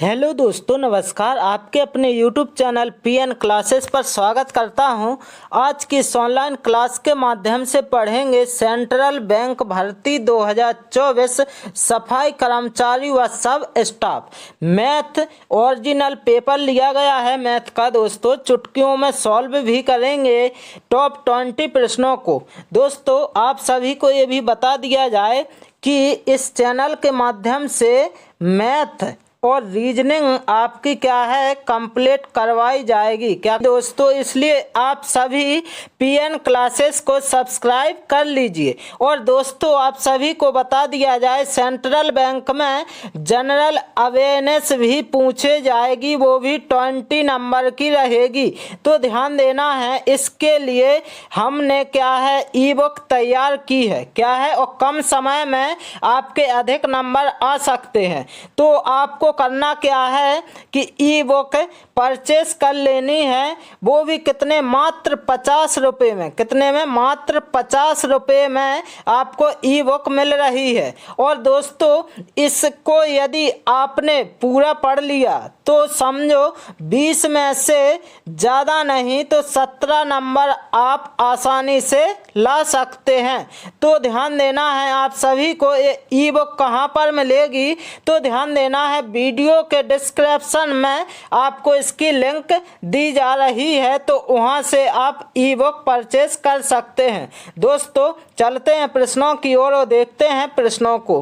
Hello दोस्तों, नमस्कार। आपके अपने YouTube चैनल PN क्लासेस पर स्वागत करता हूं। आज की इस ऑनलाइन क्लास के माध्यम से पढ़ेंगे सेंट्रल बैंक भर्ती 2024 सफाई कर्मचारी व सब स्टाफ मैथ ओरिजिनल पेपर लिया गया है। मैथ का दोस्तों चुटकियों में सॉल्व भी करेंगे टॉप 20 प्रश्नों को। दोस्तों आप सभी को ये भी बता दिया जाए कि इस चैनल के माध्यम से मैथ और रीजनिंग आपकी क्या है कंप्लीट करवाई जाएगी क्या दोस्तों, इसलिए आप सभी PN क्लासेस को सब्सक्राइब कर लीजिए। और दोस्तों आप सभी को बता दिया जाए सेंट्रल बैंक में जनरल अवेयरनेस भी पूछे जाएगी, वो भी 20 नंबर की रहेगी, तो ध्यान देना है। इसके लिए हमने क्या है ई बुक तैयार की है क्या है, और कम समय में आपके अधिक नंबर आ सकते हैं। तो आपको करना क्या है कि ई बुक परचेस कर लेनी है, वो भी कितने, मात्र 50 रुपये में। कितने में? मात्र 50 रुपये में आपको ई बुक मिल रही है। और दोस्तों इसको यदि आपने पूरा पढ़ लिया तो समझो 20 में से ज़्यादा नहीं तो 17 नंबर आप आसानी से ला सकते हैं। तो ध्यान देना है आप सभी को। ये ई बुक कहाँ पर मिलेगी तो ध्यान देना है, वीडियो के डिस्क्रिप्शन में आपको इसकी लिंक दी जा रही है, तो वहां से आप ई बुक परचेस कर सकते हैं। दोस्तों चलते हैं प्रश्नों की ओर और देखते हैं प्रश्नों को।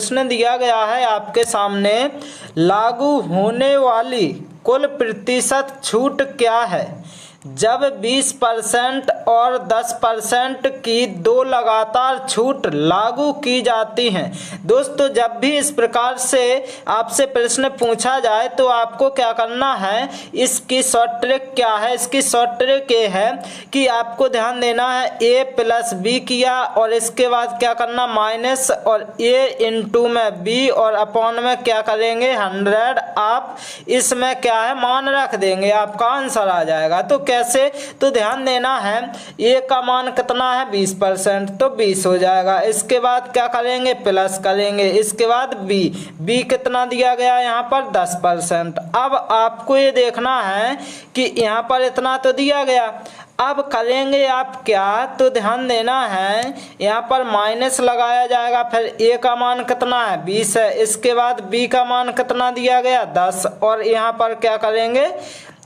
प्रश्न दिया गया है आपके सामने, लागू होने वाली कुल प्रतिशत छूट क्या है जब 20% और 10% की दो लगातार छूट लागू की जाती हैं। दोस्तों जब भी इस प्रकार से आपसे प्रश्न पूछा जाए तो आपको क्या करना है, इसकी शॉर्ट ट्रिक क्या है। इसकी शॉर्ट ट्रिक ये है कि आपको ध्यान देना है a प्लस b किया और इसके बाद क्या करना माइनस, और a इंटू में b और अपॉन में क्या करेंगे 100। आप इसमें क्या है मान रख देंगे, आपका आंसर आ जाएगा। तो कैसे, तो ध्यान देना है a का मान कितना है 20%, तो 20 हो जाएगा। इसके बाद क्या करेंगे प्लस करेंगे, इसके बाद b कितना दिया गया यहाँ पर 10%। अब आपको ये देखना है कि यहाँ पर इतना तो दिया गया, अब करेंगे आप क्या, तो ध्यान देना है यहाँ पर माइनस लगाया जाएगा। फिर a का मान कितना है 20 है, इसके बाद b का मान कितना दिया गया 10, और यहाँ पर क्या करेंगे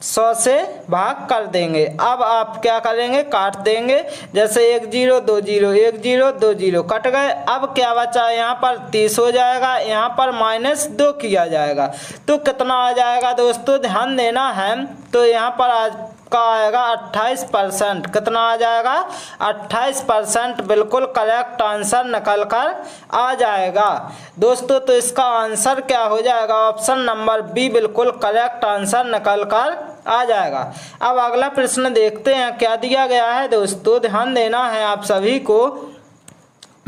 100 से भाग कर देंगे। अब आप क्या करेंगे काट देंगे, जैसे 1 0 2 0 1 0 2 0 कट गए। अब क्या बचा यहाँ पर 30 हो जाएगा, यहाँ पर -2 किया जाएगा, तो कितना आ जाएगा दोस्तों ध्यान देना है। तो यहाँ पर आपका आएगा 28%। कितना आ जाएगा 28%, बिल्कुल करेक्ट आंसर निकल कर आ जाएगा दोस्तों। तो इसका आंसर क्या हो जाएगा, ऑप्शन नंबर बी बिल्कुल करेक्ट आंसर निकल कर आ जाएगा। अब अगला प्रश्न देखते हैं क्या दिया गया है दोस्तों, ध्यान देना है आप सभी को।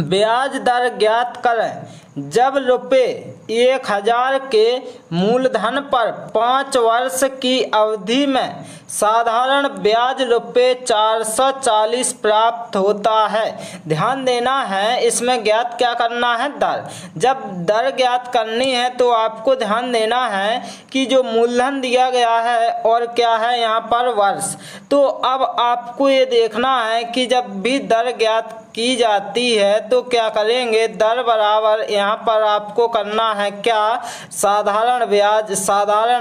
ब्याज दर ज्ञात करें जब ₹1000 के मूलधन पर 5 वर्ष की अवधि में साधारण ब्याज ₹440 प्राप्त होता है। ध्यान देना है इसमें ज्ञात क्या करना है दर। जब दर ज्ञात करनी है तो आपको ध्यान देना है कि जो मूलधन दिया गया है और क्या है यहाँ पर वर्ष। तो अब आपको ये देखना है कि जब भी दर ज्ञात की जाती है तो क्या करेंगे, दर बराबर यहाँ पर आपको करना है क्या, साधारण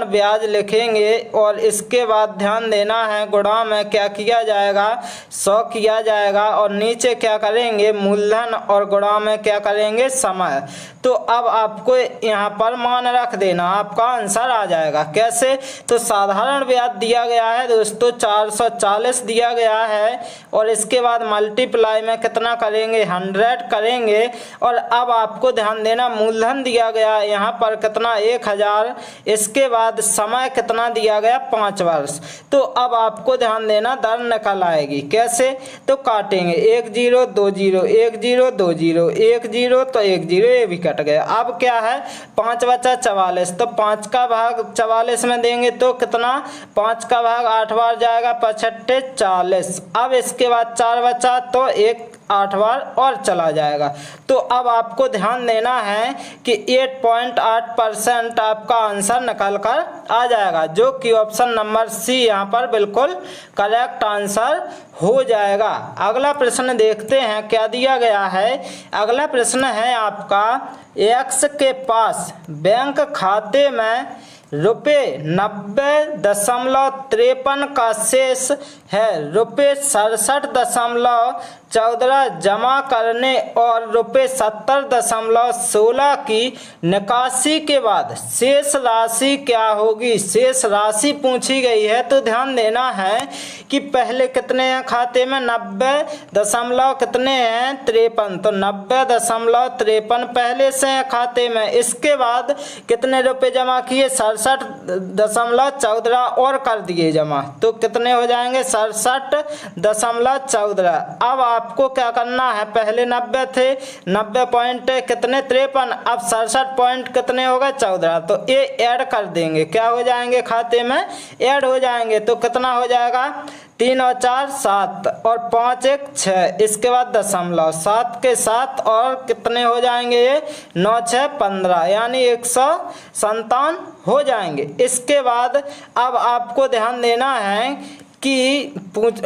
ब्याज लिखेंगे और इसके बाद ध्यान देना है गुणा में क्या किया जाएगा 100 किया जाएगा, और नीचे क्या करेंगे मूलधन और गुणा में क्या करेंगे समय। तो अब आपको यहाँ पर मान रख देना, आपका आंसर आ जाएगा। कैसे, तो साधारण ब्याज दिया गया है दोस्तों 440 दिया गया है, और इसके बाद मल्टीप्लाई में कितना करेंगे 100 करेंगे। और अब आपको ध्यान देना मूलधन दिया गया यहाँ पर कितना 1000, इसके बाद समय कितना दिया गया 5 वर्ष। तो अब आपको ध्यान देना दर निकल आएगी। कैसे, तो काटेंगे 1 0 2 0 1 0 2 0 1 0, तो 1 0 ये भी कट गया। अब क्या है 5 बचा 44, तो 5 का भाग 44 में देंगे तो कितना 5 का भाग 8 बार जाएगा 5 8 40। अब इसके बाद 4 बचा तो 1 8 बार और चला जाएगा। तो अब आपको ध्यान देना है कि 8.8% आपका आंसर निकल कर आ जाएगा, जो कि ऑप्शन नंबर सी यहाँ पर बिल्कुल करेक्ट आंसर हो जाएगा। अगला प्रश्न देखते हैं क्या दिया गया है। अगला प्रश्न है आपका, एक्स के पास बैंक खाते में ₹90.53 का शेष है। ₹67.14 जमा करने और ₹70.16 की निकासी के बाद शेष राशि क्या होगी। शेष राशि पूछी गई है, तो ध्यान देना है कि पहले कितने हैं खाते में, 90 कितने हैं 53, तो 90.53 पहले से है खाते में। इसके बाद कितने रुपए जमा किए, 67.14 और कर दिए जमा, तो कितने हो जाएंगे 67.14। अब आपको क्या करना है, पहले 90 थे, 90 पॉइंट कितने 53, अब 67 पॉइंट कितने हो गए 14, तो ये ऐड कर देंगे, क्या हो जाएंगे खाते में ऐड हो जाएंगे। तो कितना हो जाएगा, 3 और 4 7 और 5 1 6, इसके बाद दशमलव 7 के 7 और कितने हो जाएंगे ये 9 6 15, यानी 157 हो जाएंगे। इसके बाद अब आपको ध्यान देना है कि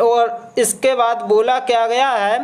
और इसके बाद बोला क्या गया है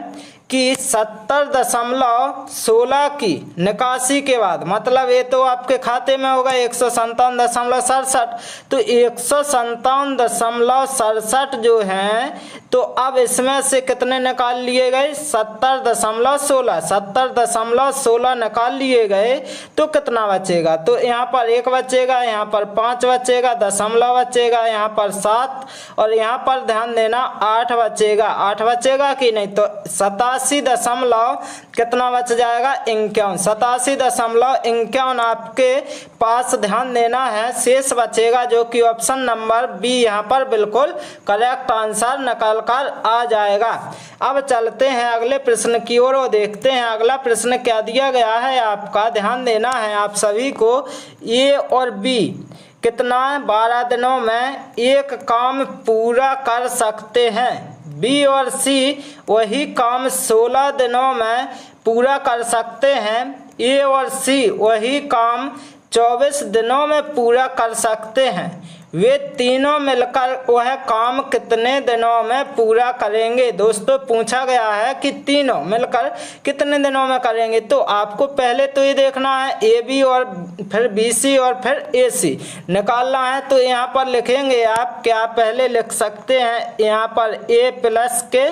कि 70.16 की निकासी के बाद, मतलब ये तो आपके खाते में होगा 157.67, तो 157.67 जो है, तो अब इसमें से कितने निकाल लिए गए 70.16 निकाल लिए गए, तो कितना बचेगा, तो यहाँ पर 1 बचेगा, यहाँ पर 5 बचेगा, दशमलव बचेगा, यहाँ पर 7 और यहाँ पर ध्यान देना 8 बचेगा। 8 बचेगा कि नहीं, तो 87 दशमलव कितना बच जाएगा 51, 87.51 आपके पास ध्यान देना है शेष बचेगा, जो कि ऑप्शन नंबर बी यहाँ पर बिल्कुल करेक्ट आंसर निकल कर आ जाएगा। अब चलते हैं अगले प्रश्न की ओर और देखते हैं अगला प्रश्न क्या दिया गया है। आपका ध्यान देना है आप सभी को, ए और बी कितना 12 दिनों में एक काम पूरा कर सकते हैं। बी और सी वही काम 16 दिनों में पूरा कर सकते हैं। ए और सी वही काम 24 दिनों में पूरा कर सकते हैं। वे तीनों मिलकर वह काम कितने दिनों में पूरा करेंगे। दोस्तों पूछा गया है कि तीनों मिलकर कितने दिनों में करेंगे, तो आपको पहले तो ये देखना है ए बी और फिर बी सी और फिर ए सी निकालना है। तो यहाँ पर लिखेंगे आप, क्या पहले लिख सकते हैं यहाँ पर ए प्लस के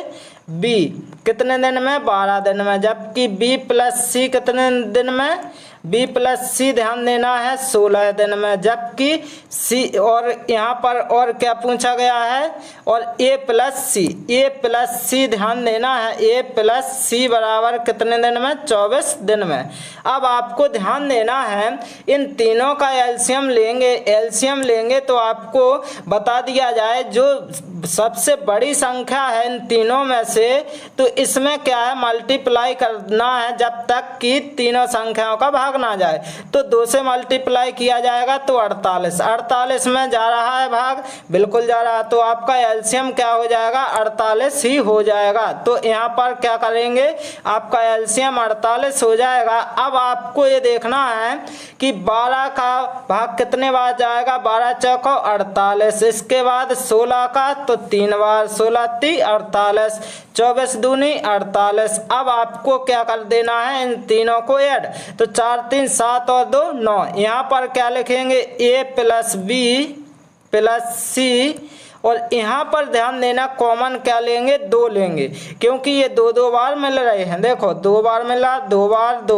बी कितने दिन में 12 दिन में, जबकि बी प्लस सी कितने दिन में, बी प्लस सी ध्यान देना है 16 दिन में, जबकि सी और यहाँ पर और क्या पूछा गया है, और ए प्लस सी ध्यान देना है, ए प्लस सी बराबर कितने दिन में 24 दिन में। अब आपको ध्यान देना है इन तीनों का एलसीएम लेंगे तो आपको बता दिया जाए जो सबसे बड़ी संख्या है इन तीनों में से, तो इसमें क्या है मल्टीप्लाई करना है जब तक कि तीनों संख्याओं का भाग ना जाए। तो 2 से मल्टीप्लाई किया जाएगा तो 48 में जा रहा है भाग, बिल्कुल जा रहा है, तो आपका एलसीएम क्या हो जाएगा 48 ही हो जाएगा। तो यहाँ पर क्या करेंगे, आपका एलसीएम 48 हो जाएगा। अब आपको ये देखना है कि 12 का भाग कितने बार जाएगा, 12 चौको 48, इसके बाद 16 का तो 3 बार, 16 3 48, 24 दूनी 48। अब आपको क्या कर देना है इन तीनों को ऐड, तो 4 3 7 और 2 9, यहाँ पर क्या लिखेंगे ए प्लस बी प्लस सी, और यहाँ पर ध्यान देना कॉमन क्या लेंगे 2 लेंगे, क्योंकि ये 2 बार मिल रहे हैं, देखो 2 बार मिला, 2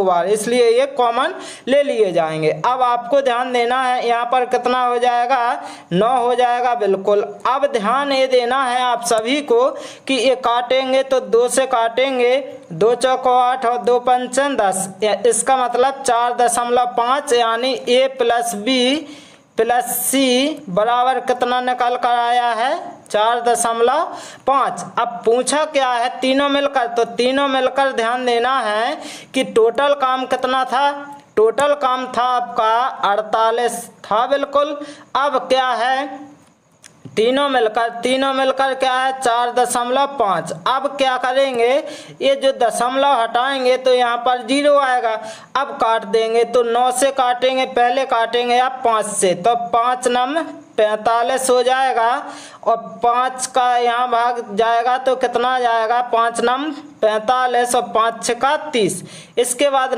बार, इसलिए ये कॉमन ले लिए जाएंगे। अब आपको ध्यान देना है यहाँ पर कितना हो जाएगा 9 हो जाएगा, बिल्कुल। अब ध्यान ये देना है आप सभी को कि ये काटेंगे तो 2 से काटेंगे, 2 चौको 8 और 2 पंचे 10, इसका मतलब 4.5, यानी ए प्लस बी प्लस सी बराबर कितना निकल कर आया है 4.5। अब पूछा क्या है तीनों मिलकर, तो तीनों मिलकर ध्यान देना है कि टोटल काम कितना था, टोटल काम था आपका 48 था, बिल्कुल। अब क्या है तीनों मिलकर क्या है 4.5। अब क्या करेंगे, ये जो दशमलव हटाएंगे तो यहाँ पर 0 आएगा। अब काट देंगे तो 9 से काटेंगे, पहले काटेंगे अब 5 से, तो 5 नम 45 हो जाएगा और 5 का यहाँ भाग जाएगा तो कितना जाएगा, 5 नम 45 और 5 6 30। इसके बाद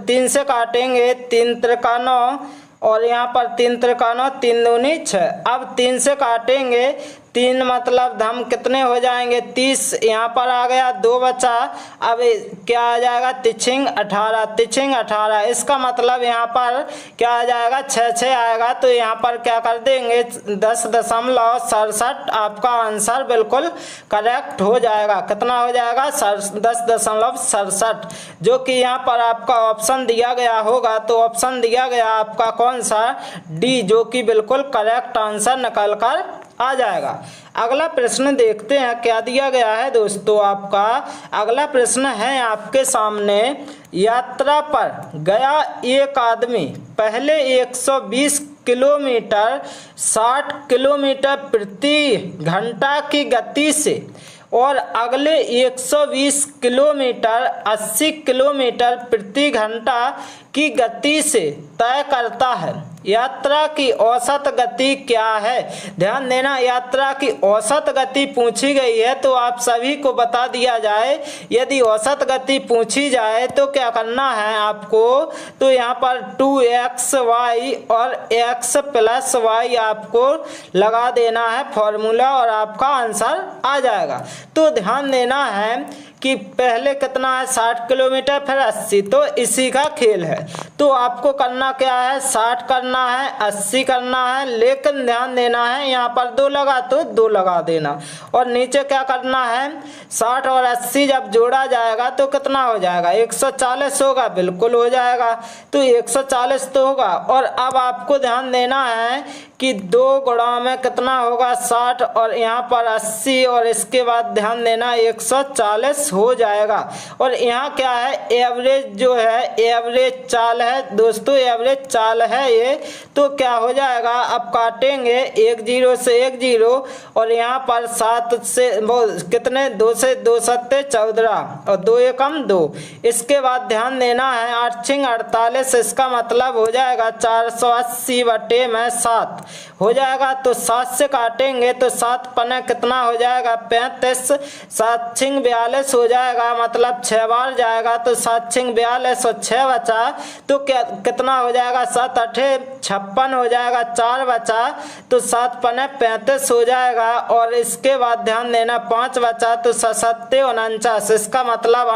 3 से काटेंगे, 3 त्रिका 9 और यहाँ पर 3 त्रिका 9, 3 दूनी 6। अब 3 से काटेंगे, 3 मतलब हम कितने हो जाएंगे 30, यहाँ पर आ गया 2 बचा। अब क्या आ जाएगा, तिछिंग 18, इसका मतलब यहाँ पर क्या आ जाएगा 6 आएगा। तो यहाँ पर क्या कर देंगे 10.67, आपका आंसर बिल्कुल करेक्ट हो जाएगा। कितना हो जाएगा 10.67, जो कि यहाँ पर आपका ऑप्शन दिया गया होगा। तो ऑप्शन दिया गया आपका कौन सा, डी, जो कि बिल्कुल करेक्ट आंसर निकल कर आ जाएगा। अगला प्रश्न देखते हैं क्या दिया गया है दोस्तों। आपका अगला प्रश्न है आपके सामने, यात्रा पर गया एक आदमी पहले 120 किलोमीटर 60 किलोमीटर प्रति घंटा की गति से और अगले 120 किलोमीटर 80 किलोमीटर प्रति घंटा की गति से तय करता है। यात्रा की औसत गति क्या है। ध्यान देना, यात्रा की औसत गति पूछी गई है तो आप सभी को बता दिया जाए। यदि औसत गति पूछी जाए तो क्या करना है आपको, तो यहाँ पर 2xy और x + y आपको लगा देना है फॉर्मूला और आपका आंसर आ जाएगा। तो ध्यान देना है कि पहले कितना है 60 किलोमीटर फिर 80, तो इसी का खेल है। तो आपको करना क्या है, 60 करना है, 80 करना है, लेकिन ध्यान देना है यहाँ पर 2 लगा तो 2 लगा देना। और नीचे क्या करना है, 60 और 80 जब जोड़ा जाएगा तो कितना हो जाएगा 140 होगा, बिल्कुल हो जाएगा। तो 140 तो होगा। और अब आपको ध्यान देना है कि 2 गुणा में कितना होगा 60 और यहाँ पर 80 और इसके बाद ध्यान देना 140 हो जाएगा। और यहाँ क्या है, एवरेज जो है एवरेज चाल है दोस्तों, एवरेज चाल है ये। तो क्या हो जाएगा, अब काटेंगे 1 0 से 1 0 और यहाँ पर 7 से वो कितने 2 से 2 7 14 और 2 एकम 2। इसके बाद ध्यान देना है 8 6 48, इसका मतलब हो जाएगा 480 बटे में 7 हो जाएगा। तो 7 से काटेंगे तो 7 पने कितना हो जाएगा 35, 7 6 42 हो जाएगा, मतलब 6 बार जाएगा। तो 7 6 42 और 6 बचा तो क्या कितना हो जाएगा 7 8 56 हो जाएगा, 4 बचा तो 7 पने 35 हो जाएगा। और इसके बाद ध्यान देना 5 बचा तो 7 49, इसका मतलब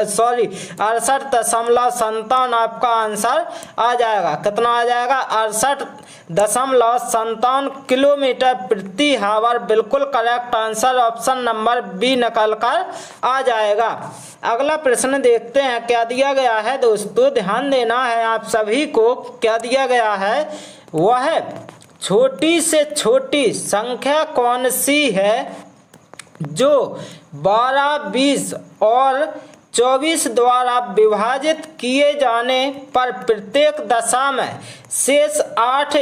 68.57 आपका आंसर आ जाएगा। कितना आ जाएगा 68.57 किलोमीटर प्रति हावर, बिल्कुल correct answer option number B निकल कर आ जाएगा। अगला प्रश्न देखते हैं क्या दिया गया है दोस्तों। ध्यान देना है आप सभी को, क्या दिया गया है, वह छोटी से छोटी संख्या कौन सी है जो 12 20 और 24 द्वारा विभाजित किए जाने पर प्रत्येक दशा में शेष 8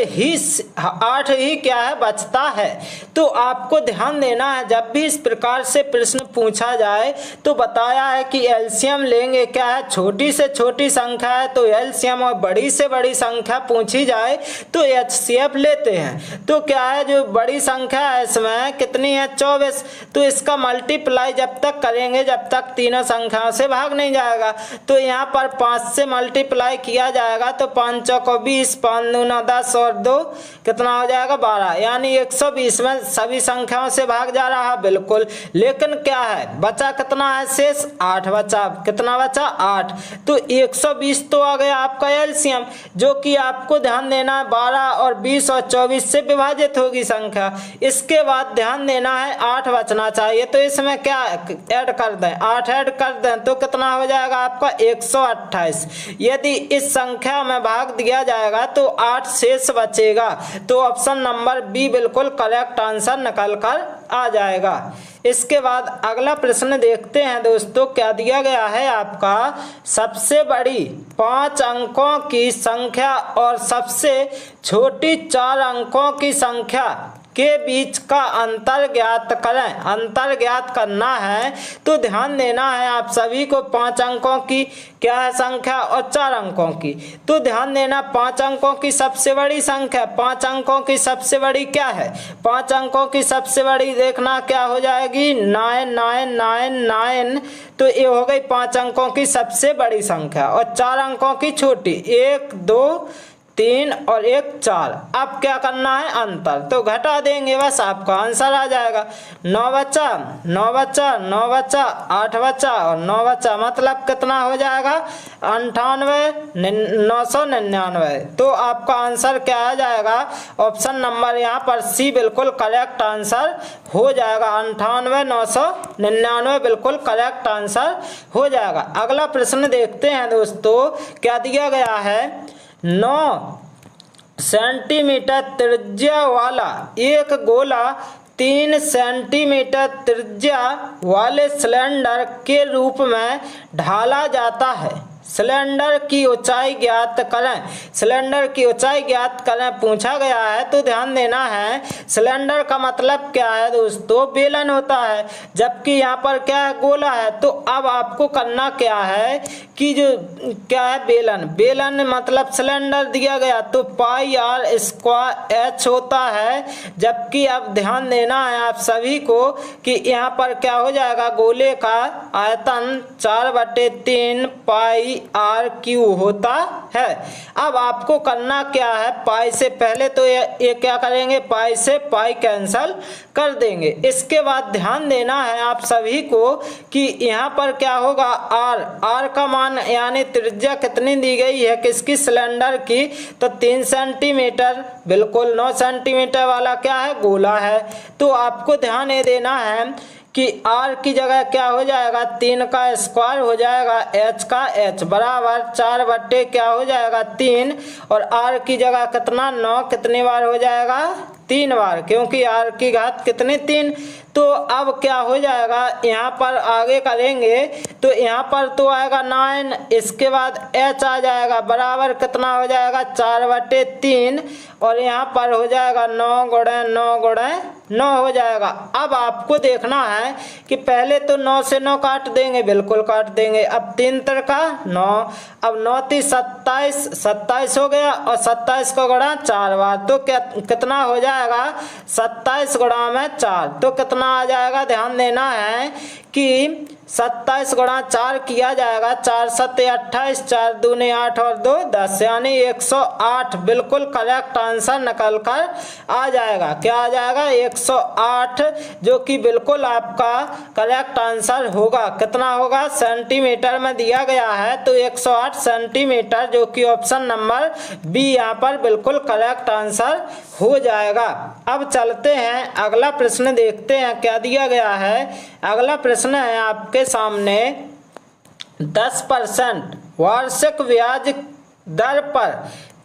ही क्या है बचता है। तो आपको ध्यान देना है जब भी इस प्रकार से प्रश्न पूछा जाए तो बताया है कि एलसीएम लेंगे, क्या है छोटी से छोटी संख्या है तो एलसीएम, और बड़ी से बड़ी संख्या पूछी जाए तो एचसीएफ लेते हैं। तो क्या है जो बड़ी संख्या है इसमें कितनी है 24, तो इसका मल्टीप्लाई जब तक करेंगे जब तक तीनों संख्याओं से भाग नहीं जाएगा। तो यहाँ पर 5 से मल्टीप्लाई किया जाएगा तो 5 को 20, 5 दूना 10 और 2 कितना हो जाएगा 12, यानी 120 में सभी संख्याओं से भाग जा रहा बिल्कुल। लेकिन क्या है बचा कितना है शेष 8 बचा, कितना बचा 8। तो 120 तो आ गया आपका एलसीएम, जो कि आपको ध्यान देना है 12 और 20 और 24 से विभाजित होगी संख्या। इसके बाद ध्यान देना है 8 बचना चाहिए, तो इसमें क्या ऐड कर दें 8 ऐड कर दें तो कितना हो जाएगा आपका 128। यदि इस संख्या में भाग दिया जाएगा तो 8 शेष बचेगा। तो ऑप्शन नंबर बी बिल्कुल करेक्ट आंसर निकल कर आ जाएगा। इसके बाद अगला प्रश्न देखते हैं दोस्तों, क्या दिया गया है आपका, सबसे बड़ी 5 अंकों की संख्या और सबसे छोटी 4 अंकों की संख्या के बीच का अंतर ज्ञात करें। अंतर ज्ञात करना है तो ध्यान देना है आप सभी को 5 अंकों की क्या है संख्या और 4 अंकों की। तो ध्यान देना 5 अंकों की सबसे बड़ी संख्या, 5 अंकों की सबसे बड़ी क्या है, 5 अंकों की सबसे बड़ी देखना क्या हो जाएगी 9999। तो ये हो गई 5 अंकों की सबसे बड़ी संख्या और 4 अंकों की छोटी 1 2 3 और 1 4। अब क्या करना है अंतर, तो घटा देंगे बस आपका आंसर आ जाएगा। 9 बचा 9 बचा 9 बचा 8 बचा और 9 बचा, मतलब कितना हो जाएगा 98,999। तो आपका आंसर क्या आ जाएगा ऑप्शन नंबर यहाँ पर सी बिल्कुल करेक्ट आंसर हो जाएगा। 98,999 बिल्कुल करेक्ट आंसर हो जाएगा। अगला प्रश्न देखते हैं दोस्तों, क्या दिया गया है 9 सेंटीमीटर त्रिज्या वाला एक गोला 3 सेंटीमीटर त्रिज्या वाले सिलेंडर के रूप में ढाला जाता है। सिलेंडर की ऊंचाई ज्ञात करें। सिलेंडर की ऊंचाई ज्ञात करें पूछा गया है। तो ध्यान देना है सिलेंडर का मतलब क्या है दोस्तों, बेलन होता है, जबकि यहाँ पर क्या है गोला है। तो अब आपको करना क्या है कि जो क्या है बेलन, बेलन मतलब सिलेंडर दिया गया तो पाई आर स्क्वायर एच होता है। जबकि अब ध्यान देना है आप सभी को कि यहाँ पर क्या हो जाएगा गोले का आयतन 4/3 पाई आर क्यू होता है। अब आपको करना क्या है, पाई से पहले तो ये क्या करेंगे पाई से पाई कैंसल कर देंगे। इसके बाद ध्यान देना है आप सभी को कि यहाँ पर क्या होगा आर, आर का मान यानी त्रिज्या कितनी दी गई है किसकी सिलेंडर की, तो 3 सेंटीमीटर, बिल्कुल 9 सेंटीमीटर वाला क्या है गोला है। तो आपको ध्यान ये देना है कि r की जगह क्या हो जाएगा 3 का स्क्वायर हो जाएगा h का h बराबर 4 बट्टे क्या हो जाएगा 3 और r की जगह कितना 9 कितनी बार हो जाएगा 3 बार, क्योंकि r की घात कितनी 3। तो अब क्या हो जाएगा यहाँ पर आगे करेंगे तो यहाँ पर तो आएगा 9, इसके बाद h आ जाएगा बराबर कितना हो जाएगा 4/3 और यहाँ पर हो जाएगा 9 गुणे 9 गुणे 9 हो जाएगा। अब आपको देखना है कि पहले तो 9 से 9 काट देंगे, बिल्कुल काट देंगे। अब 3 का 9, अब 9 × 27, 27 हो गया और 27 को गुणा 4 बार, तो क्या कितना हो जाएगा 27 गुणा में 4, तो कितना आ जाएगा ध्यान देना है कि 27 गुणा 4 किया जाएगा 4 7 28, 4 दूने 8 और 2 10 यानी 108 बिल्कुल करेक्ट आंसर निकल कर आ जाएगा। क्या आ जाएगा 108, जो कि बिल्कुल आपका करेक्ट आंसर होगा। कितना होगा सेंटीमीटर में दिया गया है तो 108 सेंटीमीटर, जो कि ऑप्शन नंबर बी यहाँ पर बिल्कुल करेक्ट आंसर हो जाएगा। अब चलते हैं अगला प्रश्न देखते हैं क्या दिया गया है। अगला प्रश्न है आपके सामने 10% वार्षिक ब्याज दर पर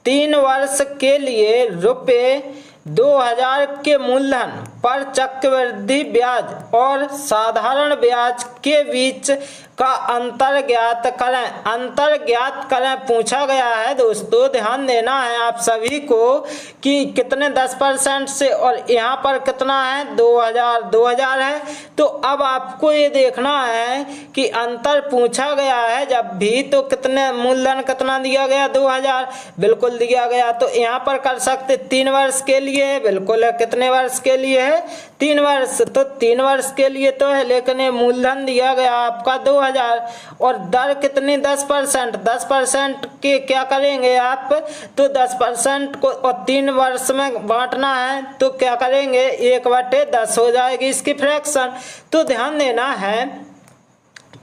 3 वर्ष के लिए रुपये 2000 के मूलधन पर चक्रवृद्धि ब्याज और साधारण ब्याज के बीच का अंतर ज्ञात करें। अंतर ज्ञात करें पूछा गया है दोस्तों। ध्यान देना है आप सभी को कि कितने 10% से और यहाँ पर कितना है 2000 है। तो अब आपको ये देखना है कि अंतर पूछा गया है जब भी तो कितने मूलधन कितना दिया गया 2000 बिल्कुल दिया गया। तो यहाँ पर कर सकते 3 वर्ष के लिए है, बिल्कुल है। कितने वर्ष के लिए है 3 वर्ष, तो 3 वर्ष के लिए तो है, लेकिन ये मूलधन दिया गया आपका 2000 और दर कितनी 10%। 10% के क्या करेंगे आप तो 10% को और 3 वर्ष में बांटना है तो क्या करेंगे 1/10 हो जाएगी इसकी फ्रैक्शन। तो ध्यान देना है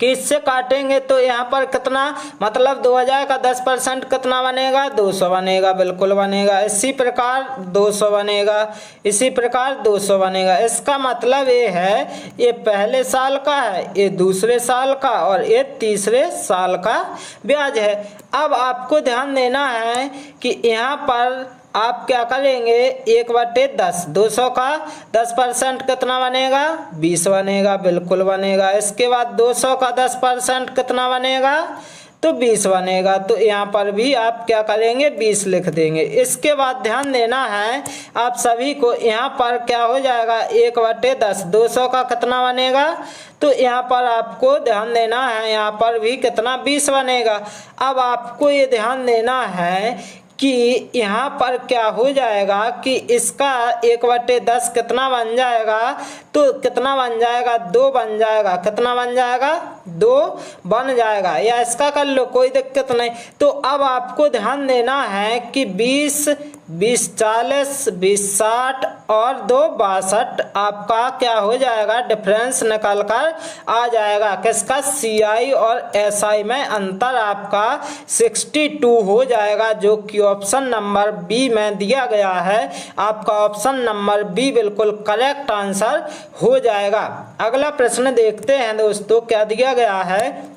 कि इससे काटेंगे तो यहाँ पर कितना मतलब 2000 का 10% कितना बनेगा 200 बनेगा, बिल्कुल बनेगा। इसी प्रकार 200 बनेगा, इसी प्रकार 200 बनेगा। इसका मतलब ये है ये पहले साल का है, ये दूसरे साल का और ये तीसरे साल का ब्याज है। अब आपको ध्यान देना है कि यहाँ पर आप क्या करेंगे 1/10, 200 का 10% कितना बनेगा 20 बनेगा, बिल्कुल बनेगा। इसके बाद 200 का 10% कितना बनेगा तो 20 बनेगा। तो यहाँ पर भी आप क्या करेंगे, 20 लिख देंगे। इसके बाद ध्यान देना है आप सभी को, यहाँ पर क्या हो जाएगा 1/10, 200 का कितना बनेगा, तो यहाँ पर आपको ध्यान देना है, यहाँ पर भी कितना 20 बनेगा। अब आपको ये ध्यान देना है कि यहाँ पर क्या हो जाएगा कि इसका 1/10 कितना बन जाएगा, तो कितना बन जाएगा, 2 बन जाएगा। कितना बन जाएगा, 2 बन जाएगा, या इसका कर लो कोई दिक्कत नहीं। तो अब आपको ध्यान देना है कि 20, 20 40, 20 60 और 2 62 आपका क्या हो जाएगा, डिफरेंस निकल कर आ जाएगा। किसका, CI और SI में अंतर आपका 62 हो जाएगा, जो कि ऑप्शन नंबर बी में दिया गया है। आपका ऑप्शन नंबर बी बिल्कुल करेक्ट आंसर हो जाएगा। अगला प्रश्न देखते हैं दोस्तों, क्या दिया गया है।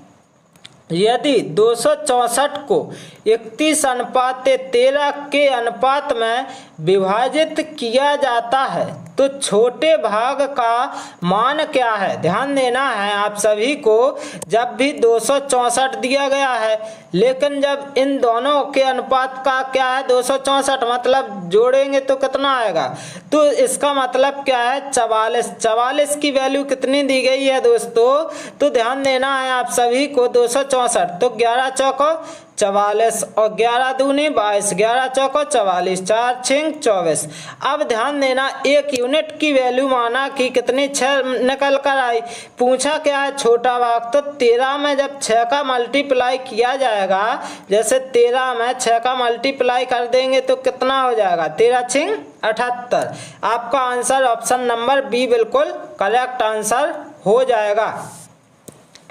यदि 264 को 31:13 के अनुपात में विभाजित किया जाता है तो छोटे भाग का मान क्या है। ध्यान देना है आप सभी को, जब भी 264 दिया गया है, लेकिन जब इन दोनों के अनुपात का क्या है 264, मतलब जोड़ेंगे तो कितना आएगा, तो इसका मतलब क्या है 44। 44 की वैल्यू कितनी दी गई है दोस्तों, तो ध्यान देना है आप सभी को 264, तो 11 चौको 44 और 11 दूनी 22, 11 चौको 44, 4 छिंग 24। अब ध्यान देना, एक यूनिट की वैल्यू माना कि कितनी 6 निकल कर आई। पूछा क्या है, छोटा भाग, तो 13 में जब 6 का मल्टीप्लाई किया जाएगा, जैसे 13 में 6 का मल्टीप्लाई कर देंगे तो कितना हो जाएगा, 13 छिंग 78। आपका आंसर ऑप्शन नंबर बी बिल्कुल करेक्ट आंसर हो जाएगा।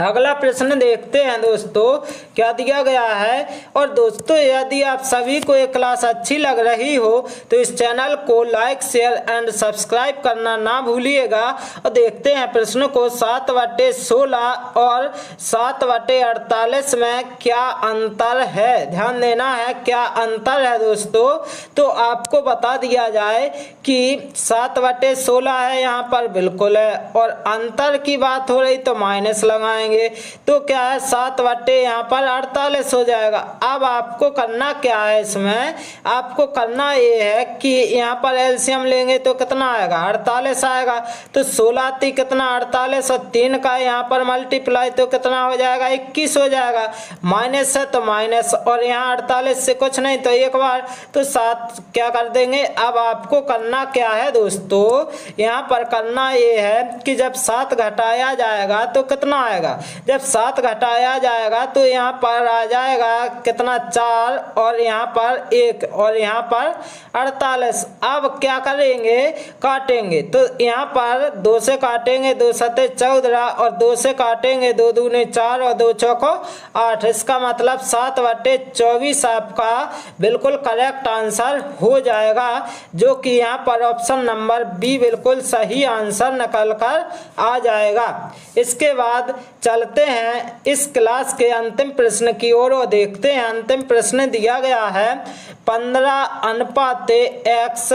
अगला प्रश्न देखते हैं दोस्तों, क्या दिया गया है। और दोस्तों यदि आप सभी को ये क्लास अच्छी लग रही हो तो इस चैनल को लाइक शेयर एंड सब्सक्राइब करना ना भूलिएगा। और देखते हैं प्रश्न को, 7/16 और 7/48 में क्या अंतर है। ध्यान देना है क्या अंतर है दोस्तों, तो आपको बता दिया जाए कि 7/16 है, यहाँ पर बिल्कुल है, और अंतर की बात हो रही तो माइनस लगाएं, तो क्या है 7 यहाँ पर 48 हो जाएगा। अब आपको करना क्या है, इसमें आपको करना ये है कि यहाँ पर एलसीएम लेंगे तो कितना आएगा, 48 आएगा। तो 16 × 3 कितना 48, और 3 का यहाँ पर मल्टीप्लाई तो कितना हो जाएगा, 21 हो जाएगा। माइनस है तो माइनस, और यहाँ 48 से कुछ नहीं तो एक बार, तो 7 क्या कर देंगे। अब आपको करना क्या है दोस्तों, यहाँ पर करना ये है कि जब 7 घटाया जाएगा तो कितना आएगा, जब 7 घटाया जाएगा तो यहाँ पर आ जाएगा कितना 4, और यहाँ पर 1, और यहाँ पर 48। अब क्या करेंगे, काटेंगे, तो यहाँ पर 2 से काटेंगे, 2 7 14, और 2 से काटेंगे 2 दूनी 4 और 2 चौको 8। इसका मतलब 7/24 आपका बिल्कुल करेक्ट आंसर हो जाएगा, जो कि यहाँ पर ऑप्शन नंबर बी बिल्कुल सही आंसर निकल कर आ जाएगा। इसके बाद चलते हैं इस क्लास के अंतिम प्रश्न की ओर और देखते हैं। अंतिम प्रश्न दिया गया है, 15:x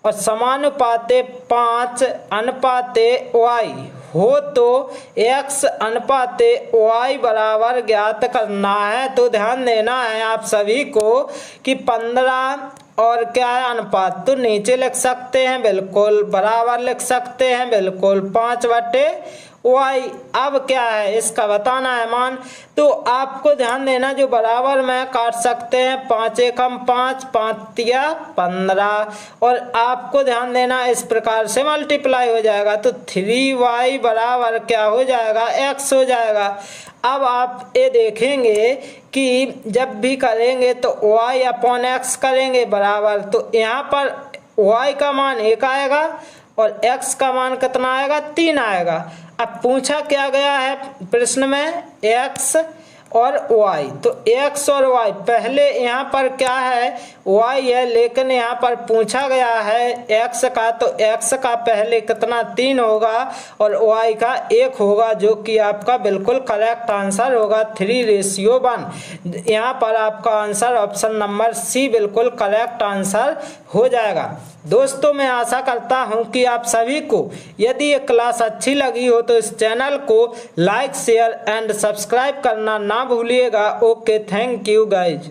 और समानुपाते 5:y हो तो x:y बराबर ज्ञात करना है। तो ध्यान देना है आप सभी को कि 15 और क्या है अनुपात, तो नीचे लिख सकते हैं बिल्कुल, बराबर लिख सकते हैं बिल्कुल 5/y। अब क्या है इसका बताना है मान, तो आपको ध्यान देना जो बराबर में काट सकते हैं, 5 एकम 5, 5 या 15, और आपको ध्यान देना इस प्रकार से मल्टीप्लाई हो जाएगा, तो 3y बराबर क्या हो जाएगा, x हो जाएगा। अब आप ये देखेंगे कि जब भी करेंगे तो y/x करेंगे बराबर, तो यहाँ पर y का मान 1 आएगा और x का मान कितना आएगा, 3 आएगा। अब पूछा क्या गया है प्रश्न में, x और y, तो x और y, पहले यहाँ पर क्या है y है, लेकिन यहाँ पर पूछा गया है x का, तो x का पहले कितना 3 होगा और y का 1 होगा, जो कि आपका बिल्कुल करेक्ट आंसर होगा 3:1। यहाँ पर आपका आंसर ऑप्शन नंबर सी बिल्कुल करेक्ट आंसर हो जाएगा। दोस्तों मैं आशा करता हूं कि आप सभी को यदि ये क्लास अच्छी लगी हो तो इस चैनल को लाइक शेयर एंड सब्सक्राइब करना ना भूलिएगा। Okay, thank you guys.